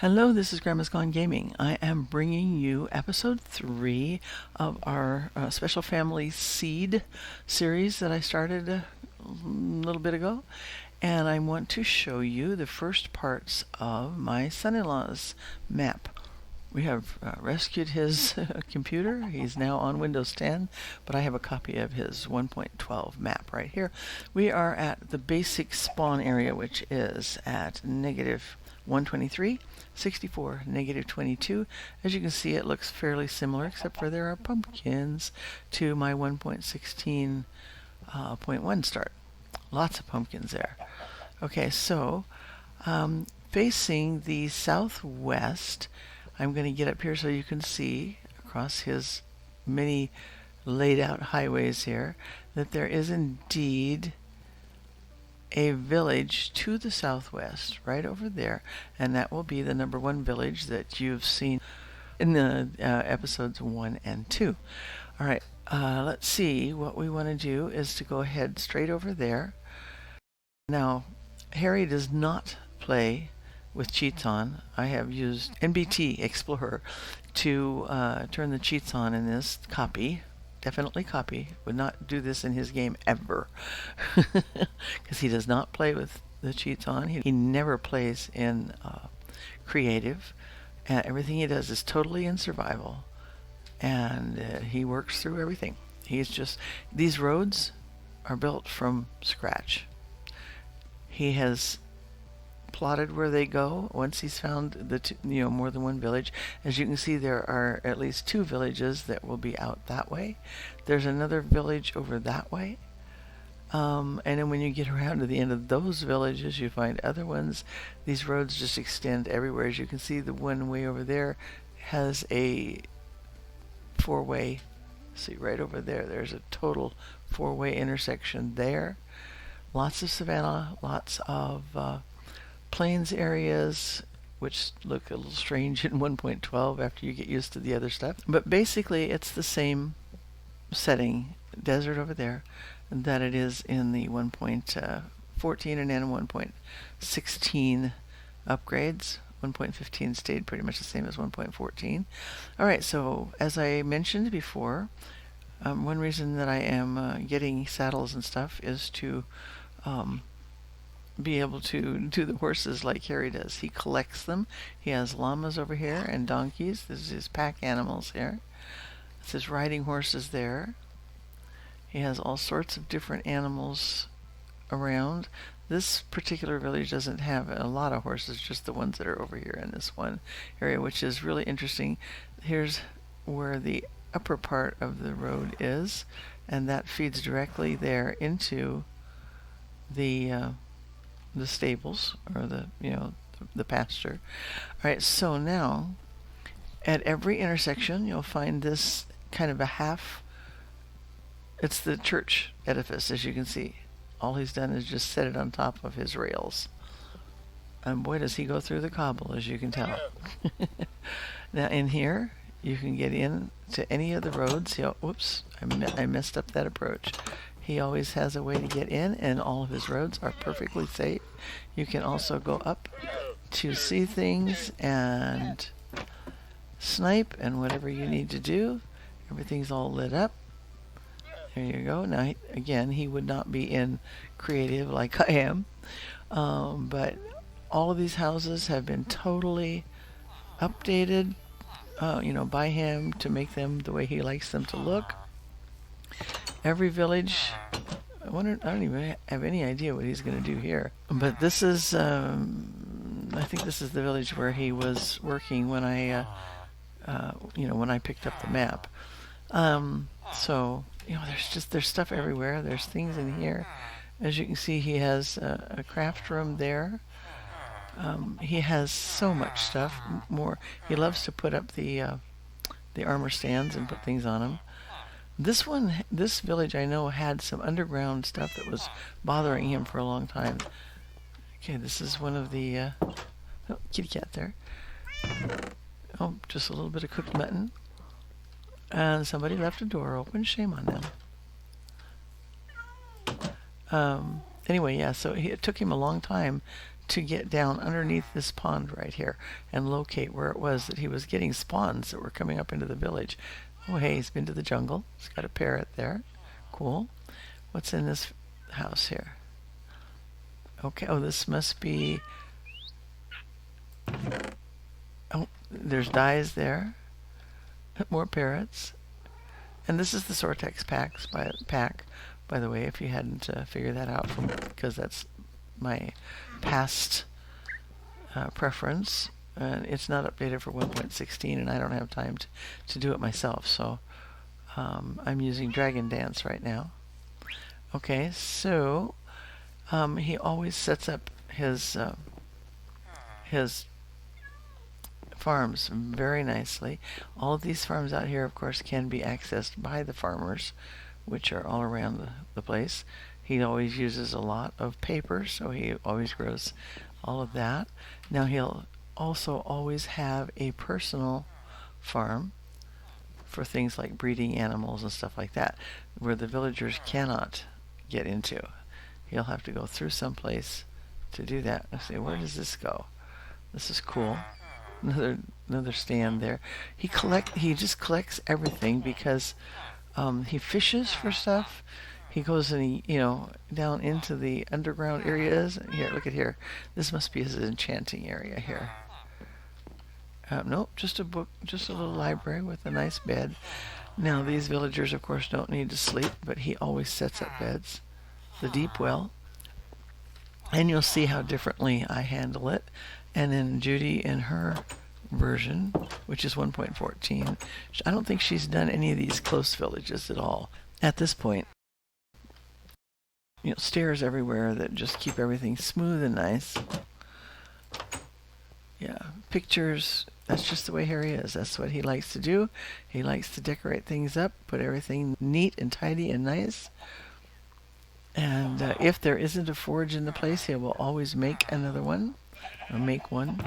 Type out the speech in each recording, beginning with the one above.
Hello, this is Grandma's Gone Gaming. I am bringing you episode 3 of our Special Family Seed series that I started a little bit ago. And I want to show you the first parts of my son-in-law's map. We have rescued his computer. He's now on Windows 10, but I have a copy of his 1.12 map right here. We are at the basic spawn area, which is at negative 123, 64, negative 22. As you can see, it looks fairly similar, except for there are pumpkins to my 1.16.1 start. Lots of pumpkins there. Okay, so facing the southwest, I'm going to get up here so you can see across his many laid out highways here that there is indeed a village to the southwest right over there, and that will be the number 1 village that you've seen in the episodes 1 and 2. All right, let's see. What we want to do is to go ahead straight over there. Now, Harry does not play with cheats on. I have used NBT Explorer to turn the cheats on in this copy. Definitely copy. Would not do this in his game ever. Because he does not play with the cheats on. He never plays in creative. Everything he does is totally in survival. And he works through everything. These roads are built from scratch. He has plotted where they go once he's found more than one village. As you can see, there are at least 2 villages that will be out that way. There's another village over that way. And then when you get around to the end of those villages, you find other ones. These roads just extend everywhere. As you can see, the one way over there has a 4-way. See, right over there, there's a total 4-way intersection there. Lots of savanna, lots of plains areas, which look a little strange in 1.12 after you get used to the other stuff. But basically, it's the same setting, desert over there, that it is in the 1.14 and then 1.16 upgrades. 1.15 stayed pretty much the same as 1.14. All right, so as I mentioned before, one reason that I am getting saddles and stuff is to be able to do the horses like Harry does. He collects them. He has llamas over here and donkeys. This is his pack animals here. This is riding horses there. He has all sorts of different animals around. This particular village doesn't have a lot of horses, just the ones that are over here in this one area, which is really interesting. Here's where the upper part of the road is, and that feeds directly there into the stables, or the pasture. All right, so now at every intersection you'll find this kind of a half. It's the church edifice, as you can see. All he's done is just set it on top of his rails, and boy does he go through the cobble, as you can tell. Now in here you can get in to any of the roads. Whoops, I messed up that approach. He always has a way to get in, and all of his roads are perfectly safe. You can also go up to see things and snipe and whatever you need to do. Everything's all lit up. There you go. Now, again, he would not be in creative like I am. But all of these houses have been totally updated, by him to make them the way he likes them to look. Every village, I don't even have any idea what he's going to do here. But this is, I think this is the village where he was working when I, when I picked up the map. So, there's stuff everywhere. There's things in here. As you can see, he has a craft room there. He has so much stuff. More, he loves to put up the armor stands and put things on them. This village I know had some underground stuff that was bothering him for a long time. Okay, this is one of the kitty cat there. Oh, just a little bit of cooked mutton. And somebody left a door open. Shame on them. Anyway, yeah, so it took him a long time to get down underneath this pond right here and locate where it was that he was getting spawns that were coming up into the village. Oh, hey, he's been to the jungle. He's got a parrot there. Cool. What's in this house here? Okay, oh, this must be... Oh, there's dyes there. More parrots. And this is the Sortex pack, by the way, if you hadn't figured that out, because that's my past preference. And it's not updated for 1.16, and I don't have time to do it myself, so I'm using Dragon Dance right now. Okay, so he always sets up his farms very nicely. All of these farms out here, of course, can be accessed by the farmers, which are all around the place. He always uses a lot of paper, so he always grows all of that. Now he'll also always have a personal farm for things like breeding animals and stuff like that, where the villagers cannot get into. He'll have to go through someplace to do that. I say, where does this go? This is cool. Another stand there. He just collects everything because he fishes for stuff. He goes and he down into the underground areas. Here, look at here. This must be his enchanting area here. Nope, just a book, just a little library with a nice bed. Now these villagers, of course, don't need to sleep, but he always sets up beds. The deep well. And you'll see how differently I handle it. And then Judy in her version, which is 1.14, I don't think she's done any of these close villages at all at this point. Stairs everywhere that just keep everything smooth and nice. Yeah, pictures, that's just the way Harry is. That's what he likes to do. He likes to decorate things up, put everything neat and tidy and nice. And if there isn't a forge in the place, he will always make another one, or make one.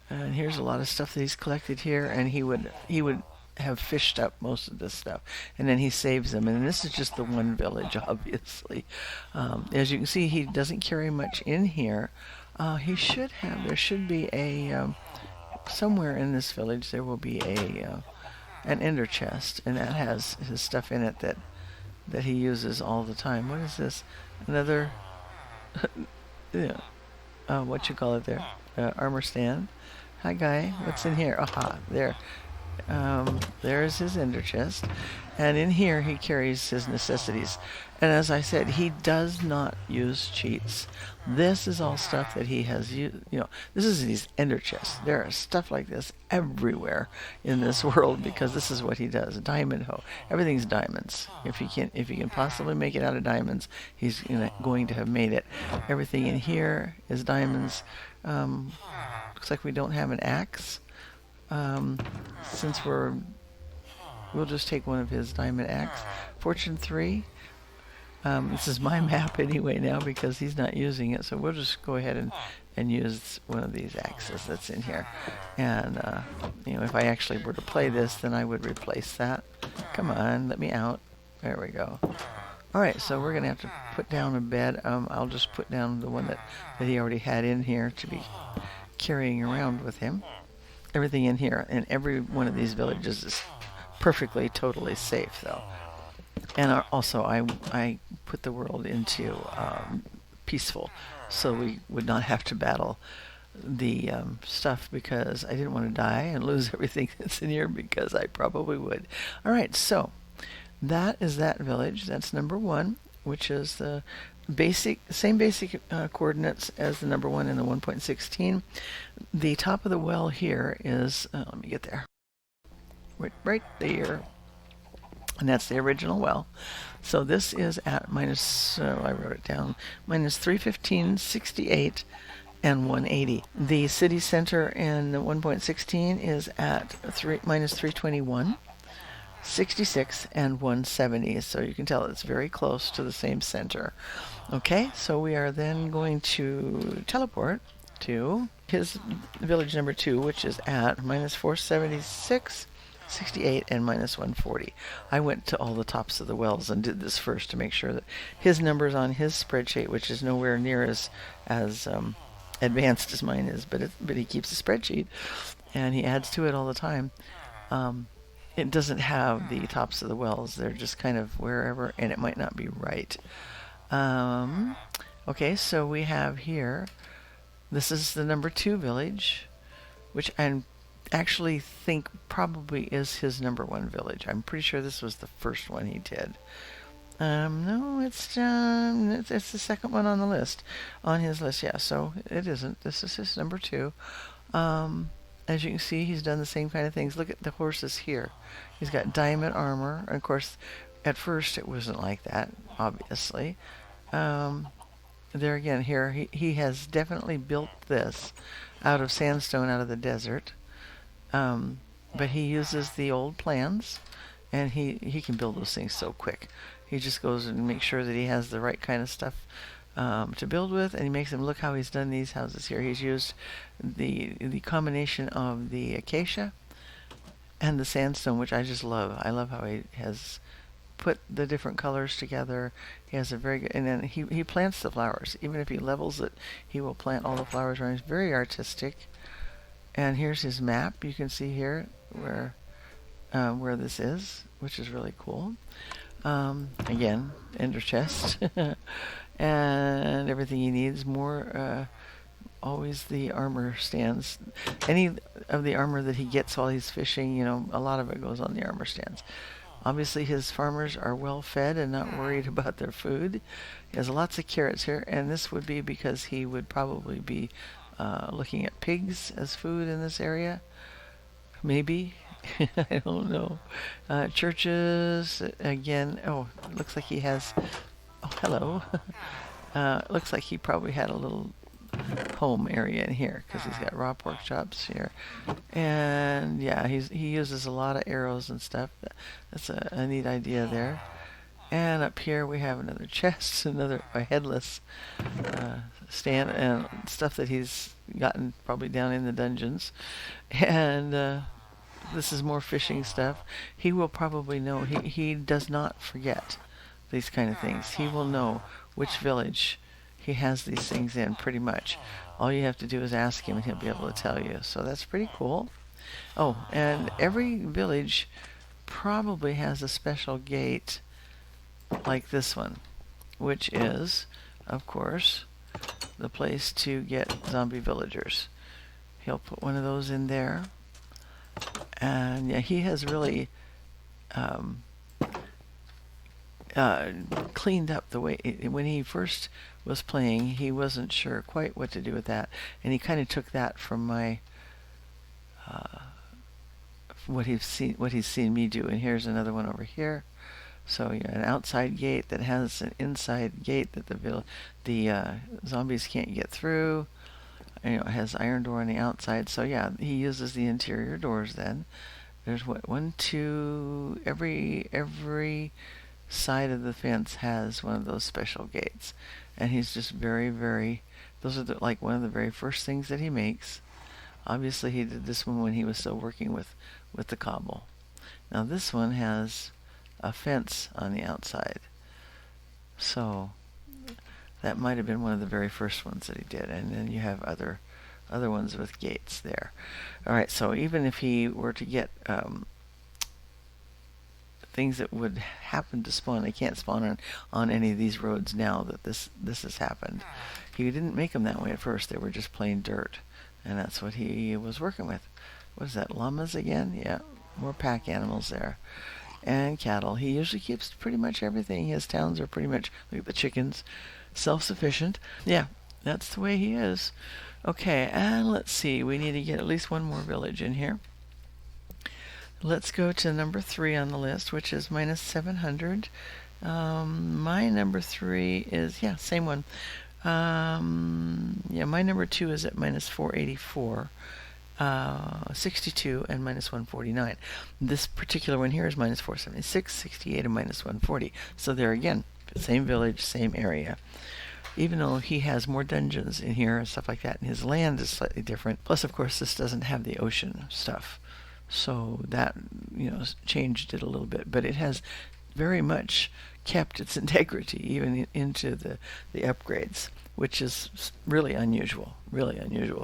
And here's a lot of stuff that he's collected here, and he would have fished up most of this stuff, and then he saves them. And this is just the one village, obviously. As you can see, he doesn't carry much in here. There should be a somewhere in this village there will be an ender chest, and that has his stuff in it that he uses all the time. What is this? Another what you call it there? Armor stand. Hi, guy. What's in here? Aha, there. There's his ender chest, and in here he carries his necessities. And as I said, he does not use cheats. This is all stuff that he has used. This is his ender chest. There are stuff like this everywhere in this world because this is what he does. Diamond hoe. Everything's diamonds. If he can possibly make it out of diamonds, he's going to have made it. Everything in here is diamonds. Looks like we don't have an axe. Since we'll just take one of his diamond axe. Fortune 3. This is my map anyway now because he's not using it, so we'll just go ahead and use one of these axes that's in here. And if I actually were to play this, then I would replace that. Come on, let me out. There we go. Alright, so we're gonna have to put down a bed. I'll just put down the one that he already had in here to be carrying around with him. Everything in here and every one of these villages is perfectly, totally safe, though. And also, I put the world into peaceful, so we would not have to battle the stuff, because I didn't want to die and lose everything that's in here, because I probably would. All right, so that is that village. That's number 1, which is the same basic coordinates as the number 1 in the 1.16. The top of the well here is, let me get there, right there. And that's the original well. So this is at minus, I wrote it down, minus 315, 68, and 180. The city center in the 1.16 is at minus 321, 66, and 170. So you can tell it's very close to the same center. Okay, so we are then going to teleport to his village number 2, which is at minus 476, 68, and minus 140. I went to all the tops of the wells and did this first to make sure that his numbers on his spreadsheet, which is nowhere near as advanced as mine is, but he keeps a spreadsheet and he adds to it all the time. Um, it doesn't have the tops of the wells; they're just kind of wherever, and it might not be right. Um, okay, so we have here. This is the number 2 village, which I actually think probably is his number 1 village. I'm pretty sure this was the first one he did. No, it's the second one on the list, on his list. Yeah, so it isn't. This is his number 2. Um, as you can see, he's done the same kind of things. Look at the horses here. He's got diamond armor. Of course, at first it wasn't like that, obviously. Um, there again, here he has definitely built this out of sandstone out of the desert. But he uses the old plans, and he can build those things so quick. He just goes and makes sure that he has the right kind of stuff to build with, and he makes them. Look how he's done these houses here. He's used the combination of the acacia and the sandstone, which I just love. I love how he has put the different colors together. He has a very good, and then he plants the flowers. Even if he levels it, he will plant all the flowers around. He's very artistic. And here's his map. You can see here where this is, which is really cool. Again, ender chest. And everything he needs. More, always the armor stands. Any of the armor that he gets while he's fishing, a lot of it goes on the armor stands. Obviously, his farmers are well fed and not worried about their food. He has lots of carrots here, and this would be because he would probably be looking at pigs as food in this area. Maybe. I don't know. Churches, again. Oh, it looks like he has. Oh, hello. Looks like he probably had a little home area in here because he's got raw pork chops here, and yeah, he uses a lot of arrows and stuff. That's a neat idea there. And up here we have another chest, a headless stand, and stuff that he's gotten probably down in the dungeons. And this is more fishing stuff. He will probably know. He does not forget these kind of things. He will know which village he has these things in, pretty much. All you have to do is ask him and he'll be able to tell you. So that's pretty cool. Oh, and every village probably has a special gate like this one, which is, of course, the place to get zombie villagers. He'll put one of those in there. And yeah, he has really cleaned up the way. When he first was playing, he wasn't sure quite what to do with that, and he kind of took that from my what he's seen me do. And here's another one over here. So an outside gate that has an inside gate that the zombies can't get through. It has iron door on the outside. So yeah, he uses the interior doors then. There's one, two, every side of the fence has one of those special gates. And he's just very, very, those are like one of the very first things that he makes. Obviously he did this one when he was still working with the cobble. Now this one has a fence on the outside. So that might have been one of the very first ones that he did. And then you have other ones with gates there. All right, so even if he were to get things that would happen to spawn, they can't spawn on any of these roads now that this has happened. He didn't make them that way at first. They were just plain dirt, and that's what he was working with. What is that, llamas again? Yeah, more pack animals there. And cattle. He usually keeps pretty much everything. His towns are pretty much, look at the chickens, self-sufficient. Yeah, that's the way he is. Okay, and let's see. We need to get at least one more village in here. Let's go to number 3 on the list, which is minus 700. My number 3 is, yeah, same one. Yeah, my number 2 is at minus 484. 62 and minus 149. This particular one here is minus 476, 68, and minus 140. So there again, same village, same area. Even though he has more dungeons in here and stuff like that, and his land is slightly different. Plus, of course, this doesn't have the ocean stuff. So that, changed it a little bit. But it has very much kept its integrity, even into the upgrades. which is really unusual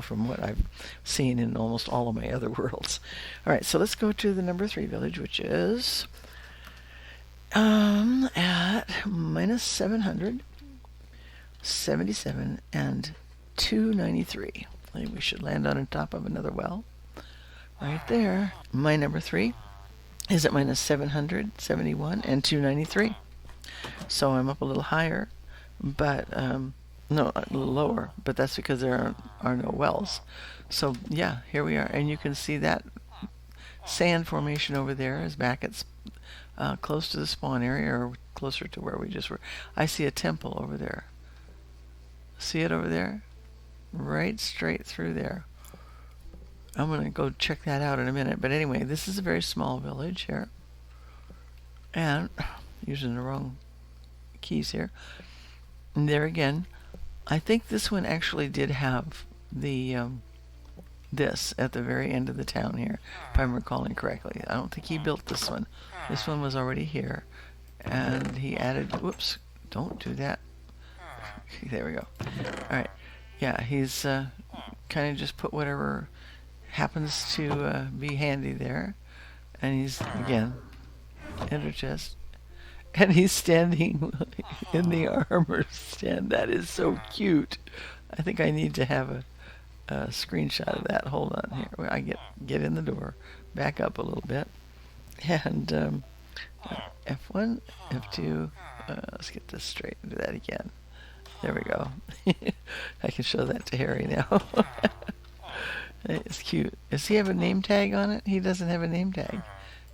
from what I've seen in almost all of my other worlds. All right, so let's go to the number 3 village, which is at minus 777 and 293. I think we should land on top of another well right there. My number 3 is at minus 771 and 293. So I'm up a little higher, but no, a little lower, but that's because there are no wells. So yeah, here we are, and you can see that sand formation over there is back at close to the spawn area, or closer to where we just were. I see a temple over there. See it over there? Right straight through there. I'm going to go check that out in a minute. But anyway, this is a very small village here. And using the wrong keys here. And there again, I think this one actually did have the this at the very end of the town here, if I'm recalling correctly. I don't think he built this one. This one was already here. And he added, whoops, don't do that. There we go. All right. Yeah, he's kind of just put whatever happens to be handy there. And he's, again, enter chest. And he's standing in the armor stand. That is so cute. I think I need to have a screenshot of that. Hold on here. I get in the door, back up a little bit. And F1, F2. Let's get this straight. Do that again. There we go. I can show that to Harry now. It's cute. Does he have a name tag on it? He doesn't have a name tag.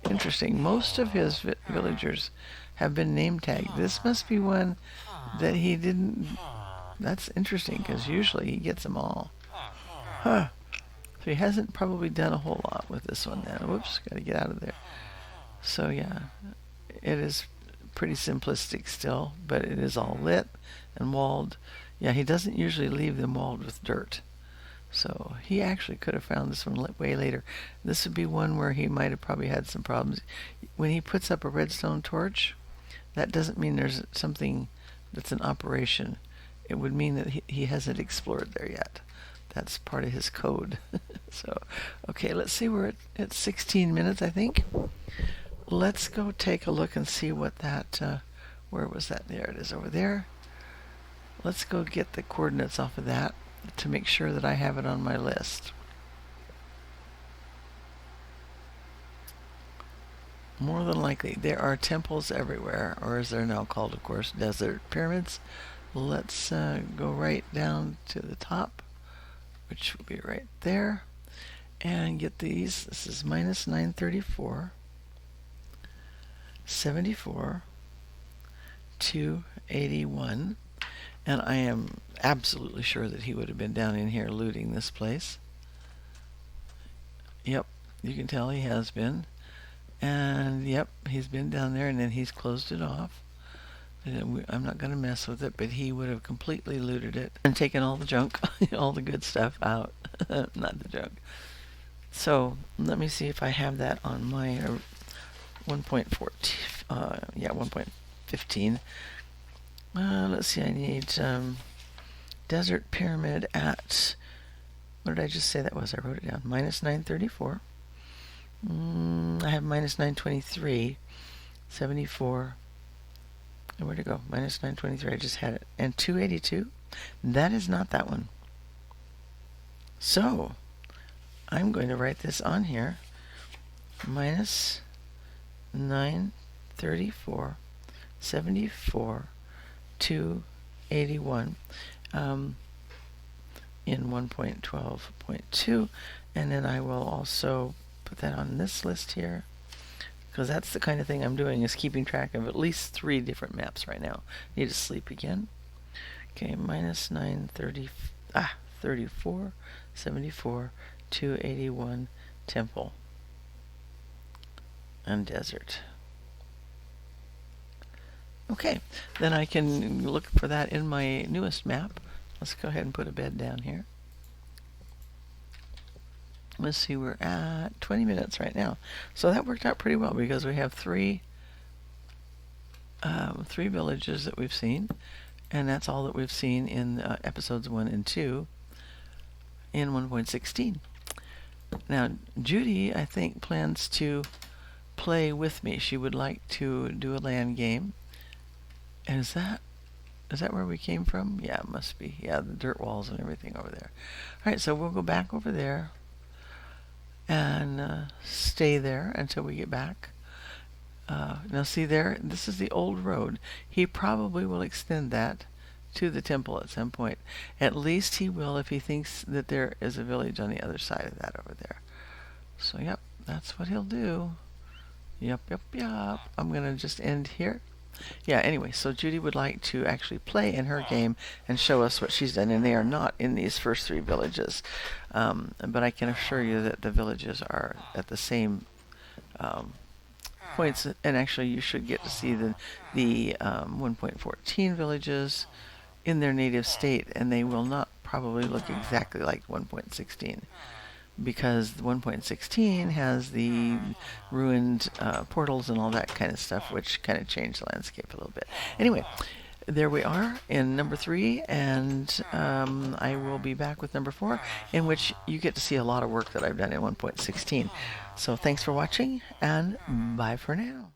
Interesting. Most of his villagers have been name tagged. This must be one that he didn't. That's interesting, because usually he gets them all. Huh. So he hasn't probably done a whole lot with this one now. Whoops, got to get out of there. So yeah, it is pretty simplistic still, but it is all lit and walled. Yeah, he doesn't usually leave them walled with dirt. So he actually could have found this one way later. This would be one where he might have probably had some problems. When he puts up a redstone torch, that doesn't mean there's something that's in operation. It would mean that he hasn't explored there yet. That's part of his code. So, okay, let's see. We're at 16 minutes, I think. Let's go take a look and see what that, where was that? There it is over there. Let's go get the coordinates off of that to make sure that I have it on my list. More than likely, there are temples everywhere, or as they're now called, of course, desert pyramids. Let's go right down to the top, which will be right there, and get these. This is minus 934, 74, 281, and I am absolutely sure that he would have been down in here looting this place. Yep, you can tell he has been. And yep, he's been down there, and then he's closed it off. I'm not going to mess with it, but he would have completely looted it and taken all the junk, all the good stuff out. Not the junk. So let me see if I have that on my 1.14. Yeah, 1.15. Let's see. I need desert pyramid at, what did I just say that was? I wrote it down. Minus 934. I have minus 923, 74. And where'd it go? Minus 923. I just had it. And 282. That is not that one. So I'm going to write this on here. Minus 934, 74, 281 in 1.12.2. And then I will also put that on this list here, because that's the kind of thing I'm doing, is keeping track of at least 3 different maps right now. Need to sleep again. Okay, minus 930, 34, 74, 281, temple, and desert. Okay, then I can look for that in my newest map. Let's go ahead and put a bed down here. Let's see, we're at 20 minutes right now. So that worked out pretty well, because we have three villages that we've seen. And that's all that we've seen in episodes 1 and 2 in 1.16. Now, Judy, I think, plans to play with me. She would like to do a land game. And is that where we came from? Yeah, it must be. Yeah, the dirt walls and everything over there. All right, so we'll go back over there and stay there until we get back. Now see there, this is the old road. He probably will extend that to the temple at some point. At least he will if he thinks that there is a village on the other side of that over there. So yep, that's what he'll do. Yep. I'm going to just end here. Yeah, anyway, so Judy would like to actually play in her game and show us what she's done, and they are not in these first 3 villages. But I can assure you that the villages are at the same points, and actually you should get to see the 1.14 villages in their native state, and they will not probably look exactly like 1.16. Because 1.16 has the ruined portals and all that kind of stuff, which kind of changed the landscape a little bit. Anyway, there we are in number 3, and I will be back with number 4, in which you get to see a lot of work that I've done in 1.16. So thanks for watching, and bye for now.